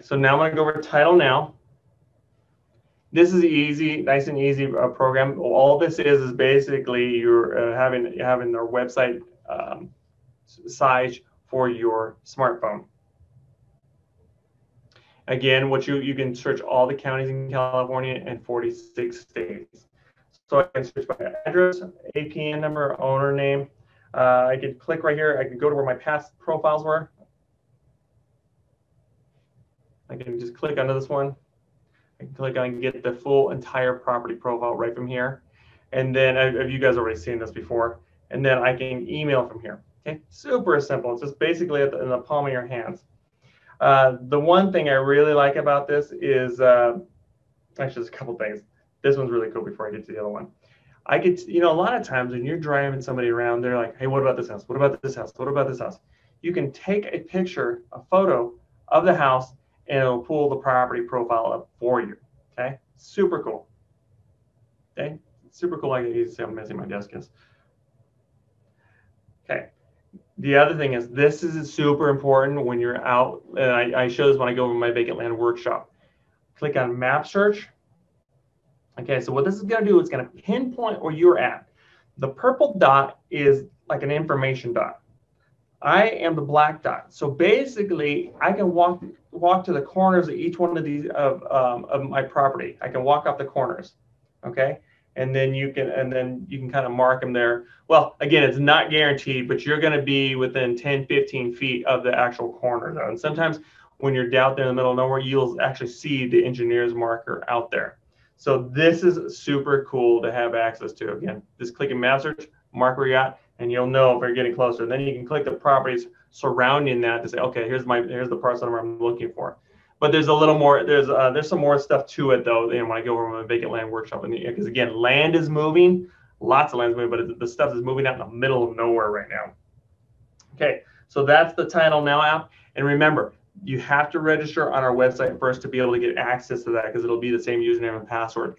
so now I'm going to go over Title Now. This is easy, nice and easy program. All this is basically you're having their website size for your smartphone. Again, what you can search all the counties in California and 46 states. So I can search by address, APN number, owner name. I can click right here. I can go to where my past profiles were. I can just click onto this one. I can click on and get the full entire property profile right from here. And then, have you guys already seen this before? And then I can email from here. Okay, super simple. It's just basically in the palm of your hands. The one thing I really like about this is, actually there's a couple things. This one's really cool before I get to the other one. I could, a lot of times when you're driving somebody around, they're like, hey, what about this house? What about this house? What about this house? You can take a picture, a photo of the house, and it'll pull the property profile up for you. Okay, super cool. Okay, super cool. Like you see how messy my desk is. Okay. The other thing is this is super important when you're out, and I show this when I go over my vacant land workshop. Click on map search. Okay, so what this is going to do is going to pinpoint where you're at. The purple dot is like an information dot. I am the black dot. So basically, I can walk to the corners of each one of these of my property. I can walk up the corners. Okay. And then you can kind of mark them there. Well, again, it's not guaranteed, but you're going to be within 10, 15 feet of the actual corner though. And sometimes when you're out there in the middle of nowhere, you'll actually see the engineer's marker out there. So this is super cool to have access to. Again, just click in map search, mark where you're at, and you'll know if you're getting closer. And then you can click the properties surrounding that to say, okay, here's the parcel number I'm looking for. But there's a little more, there's some more stuff to it though, when I go over my vacant land workshop. Because again, land is moving, lots of land is moving, but the stuff is moving out in the middle of nowhere right now. Okay, so that's the Title Now app. And remember, you have to register on our website first to be able to get access to that, because it'll be the same username and password.